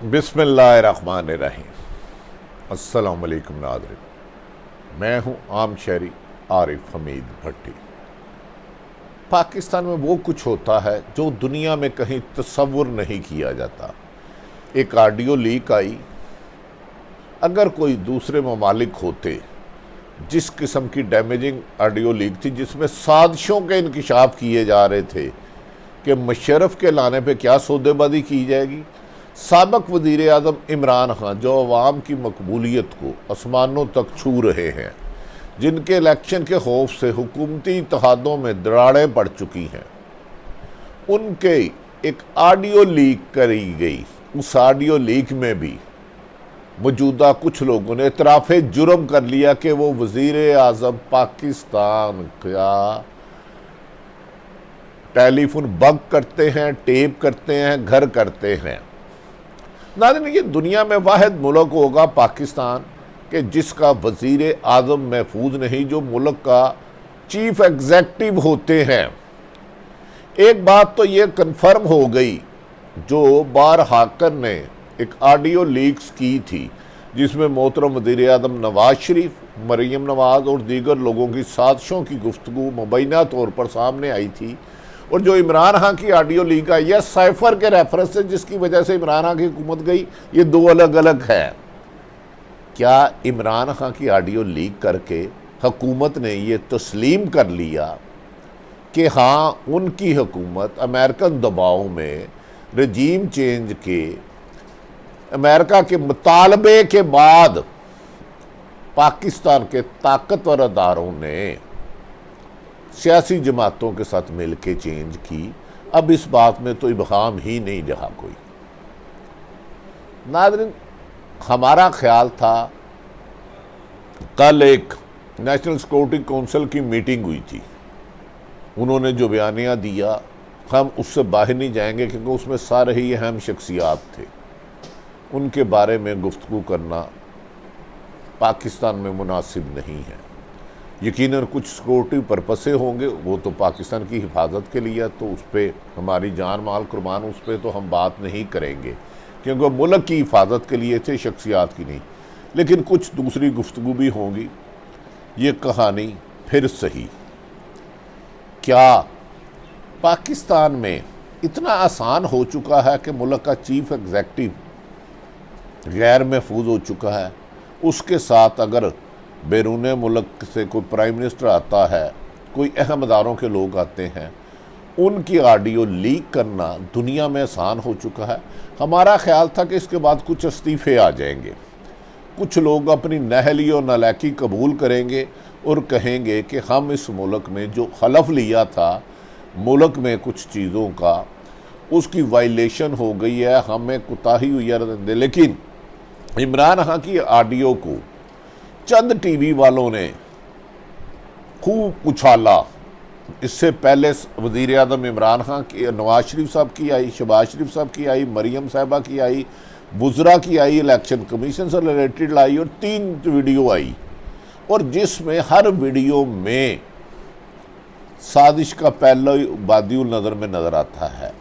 बिस्मिल्लाहिर्रहमानिर्रहीम। अस्सलाम वालेकुम नाज़रीन, मैं हूँ आम शहरी आरिफ हमीद भट्टी। पाकिस्तान में वो कुछ होता है जो दुनिया में कहीं तसव्वुर नहीं किया जाता। एक ऑडियो लीक आई, अगर कोई दूसरे ममालिक होते जिस किस्म की डैमेजिंग ऑडियो लीक थी जिसमें साजिशों के इंकिशाफ किए जा रहे थे कि मुशर्रफ के लाने पे क्या सौदेबाजी की जाएगी। साबिक वज़ीर आज़म इमरान खान जो अवाम की मकबूलियत को आसमानों तक छू रहे हैं, जिनके इलेक्शन के खौफ से हुकूमती इत्तेहादों में दरारें पड़ चुकी हैं, उनके एक ऑडियो लीक करी गई। उस ऑडियो लीक में भी मौजूदा कुछ लोगों ने इतराफ़े जुर्म कर लिया कि वो वज़ीर आज़म पाकिस्तान का टेलीफोन बग करते हैं, टेप करते हैं, घर करते हैं। नाज़रीन, ये दुनिया में वाहिद मुल्क होगा पाकिस्तान कि जिसका वज़ीर आज़म महफूज नहीं, जो मुल्क का चीफ एग्जेक्टिव होते हैं। एक बात तो ये कन्फर्म हो गई, जो बार हाकर ने एक ऑडियो लीक्स की थी जिसमें मोहतरम वज़ीर आज़म नवाज शरीफ, मरीम नवाज और दीगर लोगों की साजिशों की गुफ्तगू मुबैना तौर पर सामने आई थी। और जो इमरान खान की ऑडियो लीक आई है साइफर के रेफरेंस से, जिसकी वजह से इमरान खान की हुकूमत गई, ये दो अलग अलग है। क्या इमरान खान की ऑडियो लीक करके हुकूमत ने ये तस्लीम कर लिया कि हाँ, उनकी हुकूमत अमेरिकन दबाव में रजीम चेंज के अमेरिका के मुतालबे के बाद पाकिस्तान के ताकतवर अदारों ने सियासी जमातों के साथ मिल के चेंज की? अब इस बात में तो इबहाम ही नहीं रहा कोई। नाज़रीन, हमारा ख्याल था, कल एक नेशनल सिक्योरिटी काउंसिल की मीटिंग हुई थी, उन्होंने जो बयानिया दिया हम उससे बाहर नहीं जाएंगे क्योंकि उसमें सारे ही अहम शख्सियात थे। उनके बारे में गुफ्तगू करना पाकिस्तान में मुनासिब नहीं है। यकीनन कुछ सिक्योरिटी पर्पस से होंगे, वो तो पाकिस्तान की हिफाजत के लिए, तो उस पर हमारी जान माल कुर्बान, उस पर तो हम बात नहीं करेंगे क्योंकि मुल्क की हिफाजत के लिए थे, शख्सियात की नहीं। लेकिन कुछ दूसरी गुफ्तगू भी होंगी। ये कहानी फिर सही, क्या पाकिस्तान में इतना आसान हो चुका है कि मुल्क का चीफ एग्जेक्टिव गैर महफूज हो चुका है? उसके साथ अगर बैरून मुल्क से कोई प्राइम मिनिस्टर आता है, कोई अहम अदारों के लोग आते हैं, उनकी ऑडियो लीक करना दुनिया में आसान हो चुका है। हमारा ख्याल था कि इसके बाद कुछ इस्तीफ़े आ जाएंगे, कुछ लोग अपनी नहली और नालायकी कबूल करेंगे और कहेंगे कि हम इस मुल्क में जो हलफ लिया था, मुल्क में कुछ चीज़ों का उसकी वायलेशन हो गई है, हमें कोताही हुई है। लेकिन इमरान खान की ऑडियो को चंद टीवी वालों ने खूब उछाला। इससे पहले वज़ीर आज़म इमरान खान की, नवाज शरीफ साहब की आई, शहबाज शरीफ साहब की आई, मरीम साहिबा की आई, बुजरा की आई, इलेक्शन कमीशन से रिलेटेड आई, और 3 वीडियो आई, और जिसमें हर वीडियो में साजिश का पहला बादियुल नज़र में नज़र आता है।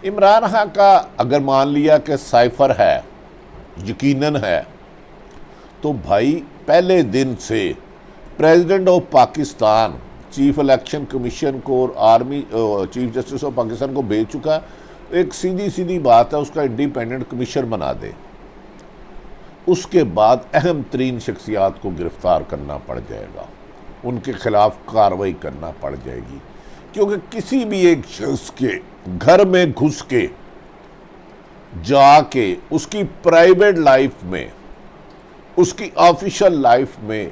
इमरान खान का अगर मान लिया कि साइफर है, यकीनन है, तो भाई पहले दिन से president of Pakistan chief election commission को और army chief justice of Pakistan को भेज चुका है। एक सीधी सीधी बात है, उसका इंडिपेंडेंट कमीशन बना दे। उसके बाद अहम तरीन शख्सियात को गिरफ्तार करना पड़ जाएगा, उनके खिलाफ कार्रवाई करना पड़ जाएगी, क्योंकि किसी भी एक शख्स के घर में घुस के जाके उसकी प्राइवेट लाइफ में, उसकी ऑफिशियल लाइफ में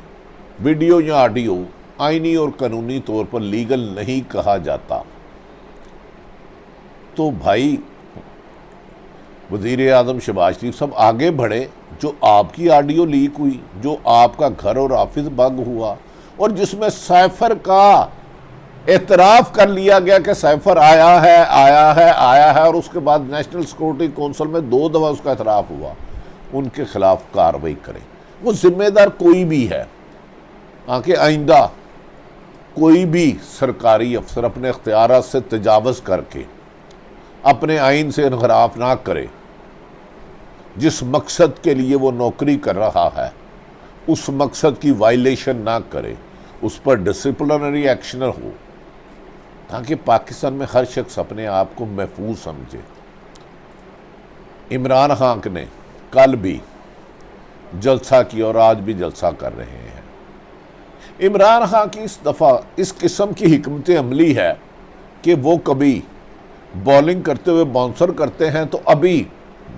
वीडियो या ऑडियो आईनी और कानूनी तौर पर लीगल नहीं कहा जाता। तो भाई वज़ीर आज़म शहबाज शरीफ साहब आगे बढ़े। जो आपकी ऑडियो लीक हुई, जो आपका घर और ऑफिस बग हुआ, और जिसमें साइफर का एतराफ़ कर लिया गया कि साइफर आया है, और उसके बाद नेशनल सिक्योरिटी काउंसिल में 2 दफ़ा उसका एतराफ़ हुआ, उनके खिलाफ कार्रवाई करें। वो जिम्मेदार कोई भी है, आके आइंदा कोई भी सरकारी अफसर अपने इख्तियारात से तजावज़ करके अपने आइन से इनहराफ ना करे। जिस मकसद के लिए वो नौकरी कर रहा है उस मकसद की वायलेशन ना करे, उस पर डिसिप्लिनरी एक्शन हो, ताकि पाकिस्तान में हर शख्स अपने आप को महफूज समझे। इमरान खान ने कल भी जलसा किया और आज भी जलसा कर रहे हैं। इमरान खान की इस दफ़ा इस किस्म की हिकमत अमली है कि वो कभी बॉलिंग करते हुए बाउंसर करते हैं तो अभी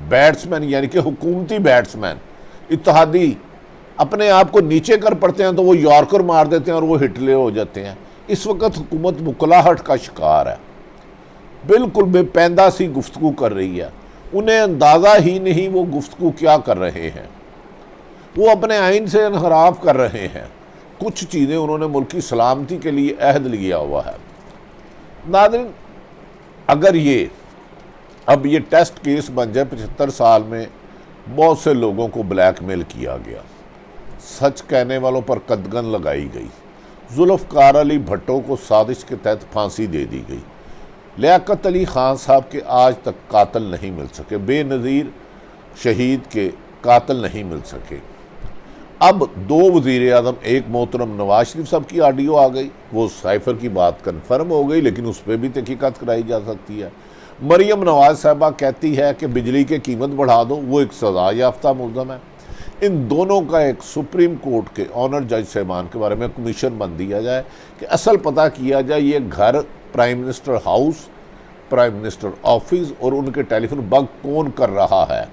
बैट्समैन यानी कि हुकूमती बैट्समैन इत्तेहादी अपने आप को नीचे कर पड़ते हैं तो वो यॉर्कर मार देते हैं और वो हिटले हो जाते हैं। इस वक्त हुकूमत मुकलाहट का शिकार है, बिल्कुल बेपैंदा सी गुफ्तगू कर रही है। उन्हें अंदाज़ा ही नहीं वो गुफ्तगू क्या कर रहे हैं। वो अपने आइन से इनहराफ कर रहे हैं। कुछ चीज़ें उन्होंने मुल्क की सलामती के लिए अहद लिया हुआ है। नाज़रीन, अगर अब ये टेस्ट केस बन जाए, 75 साल में बहुत से लोगों को ब्लैकमेल किया गया, सच कहने वालों पर कदगन लगाई गई, जुल्फ़कार अली भट्टो को साजिश के तहत फांसी दे दी गई, लियाकत अली खान साहब के आज तक कातिल नहीं मिल सके, बेनज़ीर शहीद के कातिल नहीं मिल सके। अब 2 वज़ीर आज़म, एक मोहतरम नवाज शरीफ साहब की ऑडियो आ गई, वो साइफ़र की बात कन्फर्म हो गई, लेकिन उस पर भी तहकीकात कराई जा सकती है। मरियम नवाज साहबा कहती है कि बिजली की कीमत बढ़ा दो, वो एक सज़ा याफ्ता मुल्ज़म है। इन दोनों का एक सुप्रीम कोर्ट के ऑनर जज साहबान के बारे में कमीशन बन दिया जाए कि असल पता किया जाए ये घर, prime minister house, prime minister office और उनके टेलीफोन बग कौन कर रहा है।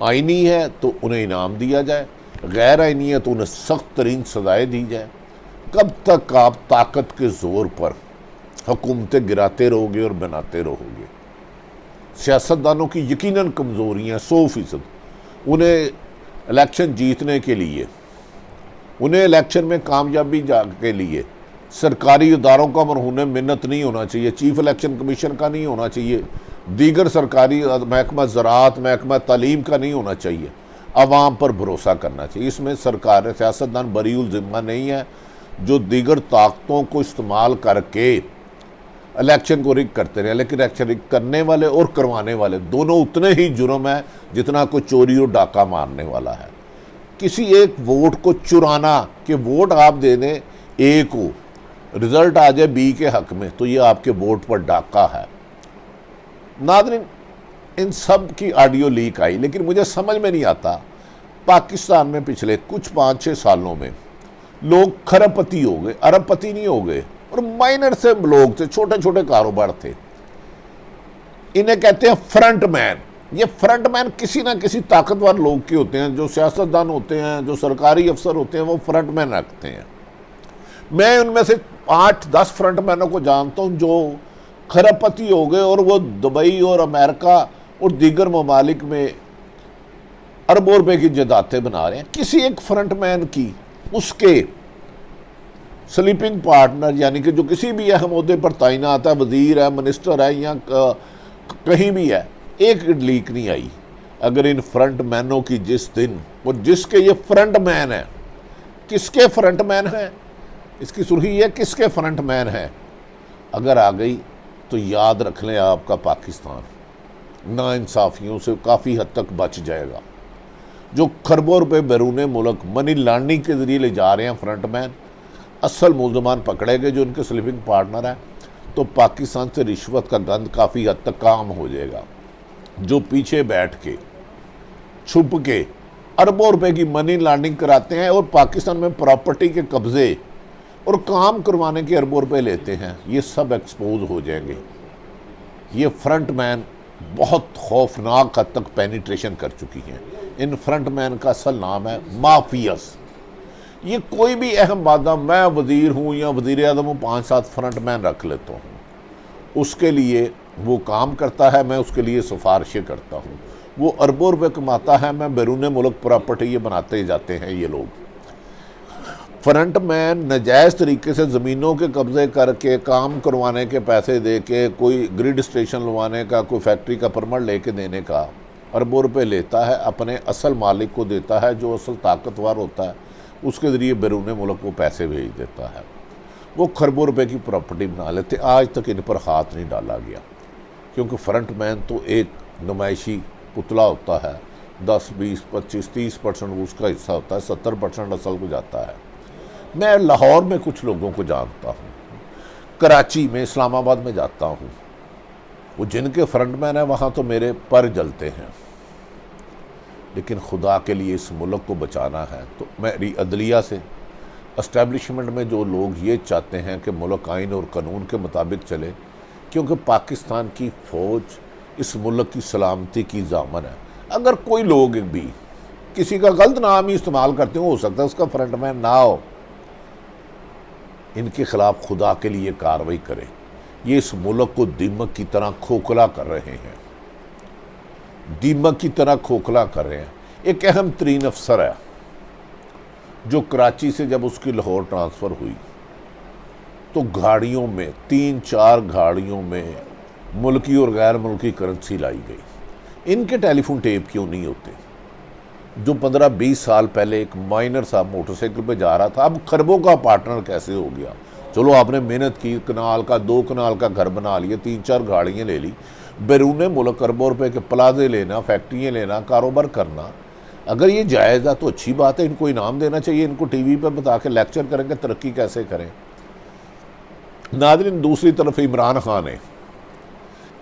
आईनी है तो उन्हें इनाम दिया जाए, गैर आईनी है तो उन्हें सख्त तरीन सजाएँ दी जाए। कब तक आप ताकत के ज़ोर पर हुकूमतें गिराते रहोगे और बनाते रहोगे। सियासतदानों की यकीनन कमज़ोरियाँ 100%। उन्हें इलेक्शन जीतने के लिए, उन्हें इलेक्शन में कामयाबी के लिए सरकारी इदारों का मरहून मिन्नत नहीं होना चाहिए, चीफ इलेक्शन कमीशन का नहीं होना चाहिए, दीगर सरकारी महकमा ज़राअत, महकमा तालीम का नहीं होना चाहिए। आवाम पर भरोसा करना चाहिए। इसमें सरकार सियासतदान बरीउल ज़िम्मा नहीं है जो दीगर ताकतों को इस्तेमाल करके इलेक्शन को रिग करते रहे, लेकिन इलेक्शन रिग करने वाले और करवाने वाले दोनों उतने ही जुर्म है जितना कोई चोरी और डाका मारने वाला है। किसी एक वोट को चुराना कि वोट आप दे दें ए को, रिजल्ट आ जाए बी के हक में, तो ये आपके वोट पर डाका है। नाज़रीन, इन सब की ऑडियो लीक आई, लेकिन मुझे समझ में नहीं आता पाकिस्तान में पिछले कुछ 5-6 सालों में लोग खरबपति हो गए, अरबपति नहीं हो गए, और माइनर से लोग थे, छोटे छोटे कारोबार थे। इन्हें कहते हैं फ्रंट मैन। ये फ्रंट मैन किसी ना किसी ताकतवर लोग के होते हैं, जो सियासतदान होते हैं, जो सरकारी अफसर होते हैं, वो फ्रंट मैन रखते हैं। मैं उनमें से 8-10 फ्रंट मैनों को जानता हूँ जो खरबपति हो गए और वो दुबई और अमेरिका और दीगर ममालिक में अरबों रुपए की जायदादें बना रहे हैं। किसी एक फ्रंट मैन की उसके स्लीपिंग पार्टनर, यानी कि जो किसी भी अहम ओहदे पर तैनात है, वजीर है, मिनिस्टर है या कहीं भी है, एक लीक नहीं आई। अगर इन फ्रंट मैनों की जिस दिन और जिसके ये फ्रंट मैन है, किसके फ्रंट मैन है, इसकी सुर्खी है किसके फ्रंट मैन है, अगर आ गई तो याद रख लें आपका पाकिस्तान नाइंसाफियों से काफ़ी हद तक बच जाएगा। जो खरबों रुपए बैरून मुल्क मनी लॉन्ड्रिंग के ज़रिए ले जा रहे हैं फ्रंट मैन, असल मुल्ज़मान पकड़े गए जो उनके स्लीपिंग पार्टनर हैं, तो पाकिस्तान से रिश्वत का गंद काफ़ी हद तक काम हो जाएगा। जो पीछे बैठ के छुप के अरबों रुपए की मनी लॉन्ड्रिंग कराते हैं और पाकिस्तान में प्रॉपर्टी के कब्ज़े और काम करवाने के अरबों रुपए लेते हैं, ये सब एक्सपोज हो जाएंगे। ये फ्रंट मैन बहुत खौफनाक हद तक पेनिट्रेशन कर चुकी हैं। इन फ्रंट मैन का असल नाम है माफियास। ये कोई भी अहम बात, मैं वज़ीर हूँ या वज़ीर आज़म हूँ, 5-7 फ्रंट मैन रख लेता हूँ, उसके लिए वो काम करता है, मैं उसके लिए सिफारिशें करता हूँ, वो अरबों रुपए कमाता है, मैं बैरून मुल्क प्रॉपर्टी ये बनाते जाते हैं। ये लोग फ्रंट मैन नाजायज़ तरीके से ज़मीनों के कब्ज़े करके, काम करवाने के पैसे दे के, कोई ग्रिड स्टेशन लगवाने का, कोई फैक्ट्री का परमिट लेके देने का अरबों रुपए लेता है, अपने असल मालिक को देता है जो असल ताकतवर होता है, उसके ज़रिए बैरून मुल्क को पैसे भेज देता है। वो खरबों रुपए की प्रॉपर्टी बना लेते। आज तक इन पर हाथ नहीं डाला गया, क्योंकि फ्रंट मैन तो एक नुमाइशी पुतला होता है 10, 20, 25, 30% उसका हिस्सा होता है, 70% असल को जाता है। मैं लाहौर में कुछ लोगों को जानता हूँ, कराची में, इस्लामाबाद में जाता हूँ, वो जिनके फ्रंटमैन हैं वहाँ तो मेरे पर जलते हैं। लेकिन खुदा के लिए इस मुल्क को बचाना है तो मेरी अदलिया से, एस्टेब्लिशमेंट में जो लोग ये चाहते हैं कि मुल्क आइन और कानून के मुताबिक चले, क्योंकि पाकिस्तान की फ़ौज इस मुल्क की सलामती की ज़ामन है। अगर कोई लोग भी किसी का गलत नाम ही इस्तेमाल करते हो सकता है उसका फ्रंटमैन ना हो, इनके खिलाफ खुदा के लिए कार्रवाई करें। ये इस मुल्क को दीमक की तरह खोखला कर रहे हैं, दीमक की तरह खोखला कर रहे हैं। एक अहम तरीन अफसर है जो कराची से जब उसकी लाहौर ट्रांसफ़र हुई तो गाड़ियों में, 3-4 गाड़ियों में मुल्की और गैर मुल्की करेंसी लाई गई। इनके टेलीफोन टेप क्यों नहीं होते? जो 15-20 साल पहले एक माइनर साहब मोटरसाइकिल पे जा रहा था, अब खरबों का पार्टनर कैसे हो गया? चलो आपने मेहनत की, कनाल का 2 कनाल का घर बना लिया, 3-4 गाड़ियाँ ले ली, बैरून मुल्क अरबों रुपए के प्लाजे लेना, फैक्ट्रियाँ लेना, कारोबार करना, अगर ये जायज़ है तो अच्छी बात है, इनको इनाम देना चाहिए, इनको टीवी पर बता के लेक्चर करेंगे तरक्की कैसे करें। नाज़रीन, दूसरी तरफ इमरान खान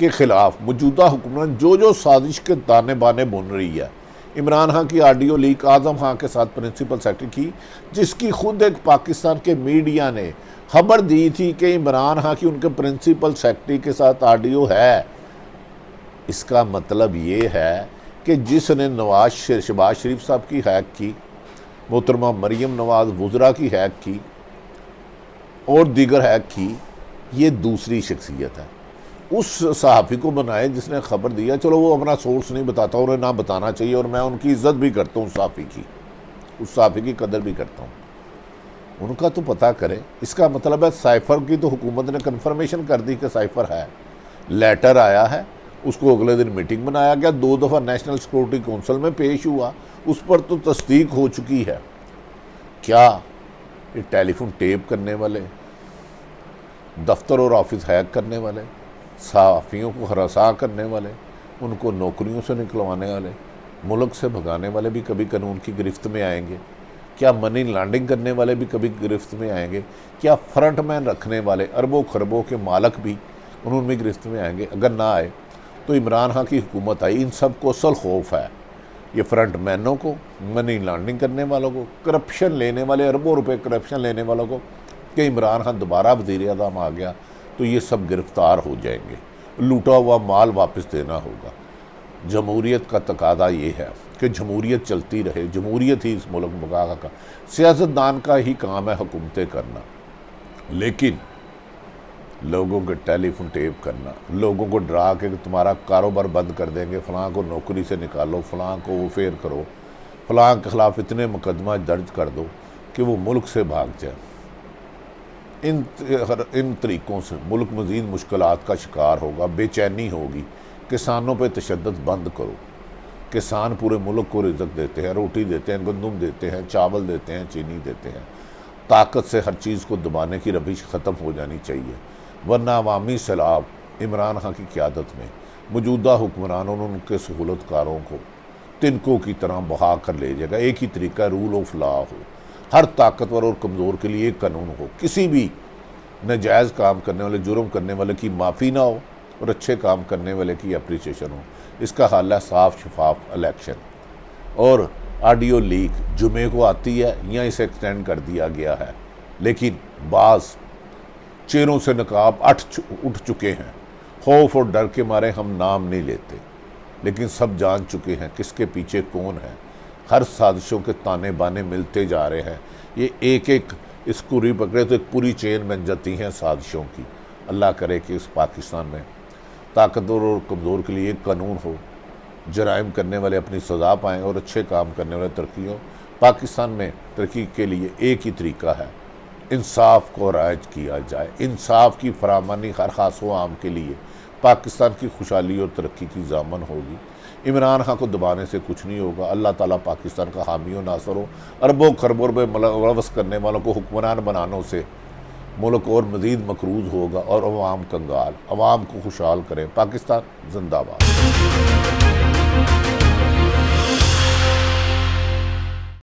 के ख़िलाफ़ मौजूदा हुकूमत जो साजिश के ताने बाने बुन रही है, इमरान खान की ऑडियो लीक आज़म खान के साथ प्रिंसिपल सेक्रेटरी की, जिसकी खुद एक पाकिस्तान के मीडिया ने खबर दी थी कि इमरान खान की उनके प्रिंसिपल सेक्रेटरी के साथ ऑडियो है। इसका मतलब ये है कि जिसने शहबाज शरीफ साहब की हैक की, मोहतरमा मरियम नवाज वज़रा की हैक की और दीगर हैक की, ये दूसरी शख्सियत है। उस सहाफ़ी को बनाए जिसने खबर दिया, चलो वो अपना सोर्स नहीं बताता और ना बताना चाहिए, और मैं उनकी इज़्ज़त भी करता हूँ, उस सहाफ़ी की कदर भी करता हूँ, उनका तो पता करें। इसका मतलब है साइफ़र की तो हुकूमत ने कन्फर्मेशन कर दी कि साइफ़र है, लेटर आया है, उसको अगले दिन मीटिंग बनाया गया, 2 दफ़ा नेशनल सिक्योरिटी काउंसिल में पेश हुआ, उस पर तो तस्दीक हो चुकी है। क्या ये टेलीफोन टेप करने वाले, दफ्तर और ऑफिस हैक करने वाले, सहाफ़ियों को हरासा करने वाले, उनको नौकरियों से निकलवाने वाले, मुल्क से भगाने वाले भी कभी कानून की गिरफ्त में आएंगे? क्या मनी लॉन्ड्रिंग करने वाले भी कभी गिरफ्त में आएंगे? क्या फ्रंटमैन रखने वाले अरबों खरबों के मालक भी उनमें गिरफ्त में आएंगे? अगर ना आए तो इमरान खान की हुकूमत आई, इन सब को असल खौफ है, ये फ्रंटमैनों को, मनी लॉन्ड्रिंग करने वालों को, करप्शन लेने वाले, अरबों रुपए करप्शन लेने वालों को, कि इमरान खान दोबारा वज़ीर-ए-आज़म आ गया तो ये सब गिरफ्तार हो जाएंगे, लूटा हुआ माल वापस देना होगा। जमहूरियत का तकादा ये है कि जमहूरियत चलती रहे, जमहूरियत ही इस मुल्क मुकाका का, सियासतदान का ही काम है हुकूमतें करना, लेकिन लोगों के टेलीफोन टेप करना, लोगों को डरा के तुम्हारा कारोबार बंद कर देंगे, फ़लाँ को नौकरी से निकालो, फ़लाँ को वो फेर करो, फ़लाँ के ख़िलाफ़ इतने मुकदमा दर्ज कर दो कि वो मुल्क से भाग जाए। इन तरीक़ों से मुल्क मज़ीद मुश्किलात का शिकार होगा, बेचैनी होगी। किसानों पे तशद्दुद बंद करो। किसान पूरे मुल्क को रिज़्क़ देते हैं, रोटी देते हैं, गंदम देते हैं, चावल देते हैं, चीनी देते हैं। ताकत से हर चीज़ को दबाने की रविश ख़त्म हो जानी चाहिए, वरना अवामी सैलाब इमरान खान की क़यादत में मौजूदा हुक्मरानों और उनके सहूलतकारों को तिनकों की तरह बहा कर ले जाएगा। एक ही तरीका रूल ऑफ लॉ हो, हर ताकतवर और कमज़ोर के लिए एक कानून हो, किसी भी नाजायज़ काम करने वाले, जुर्म करने वाले की माफ़ी ना हो और अच्छे काम करने वाले की अप्रिसिएशन हो। इसका हल है साफ शफाफ इलेक्शन। और ऑडियो लीक जुमे को आती है या इसे एक्सटेंड कर दिया गया है, लेकिन बाज़ चेहरों से नकाब उठ चुके हैं। खौफ और डर के मारे हम नाम नहीं लेते, लेकिन सब जान चुके हैं किसके पीछे कौन है। हर साजिशों के ताने बाने मिलते जा रहे हैं। ये एक एक स्कूरी पकड़े तो एक पूरी चेन बन जाती हैं साजिशों की। अल्लाह करे कि इस पाकिस्तान में ताकतवर और कमज़ोर के लिए एक कानून हो, जराइम करने वाले अपनी सज़ा पाएँ और अच्छे काम करने वाले तरक्की हो। पाकिस्तान में तरक्की के लिए एक ही तरीका है, इंसाफ को राइज किया जाए। इंसाफ की फरामानी हर खास व आम के लिए पाकिस्तान की खुशहाली और तरक्की की ज़ामन होगी। इमरान खान को दबाने से कुछ नहीं होगा। अल्लाह ताला पाकिस्तान का हामी और नासर हो। अरबों खरबों रुपए मुलव्वस करने वालों को हुक्मरान बनानों से मुल्क और मज़ीद मकरूज़ होगा और अवाम कंगाल। अवाम को खुशहाल करें। पाकिस्तान जिंदाबाद।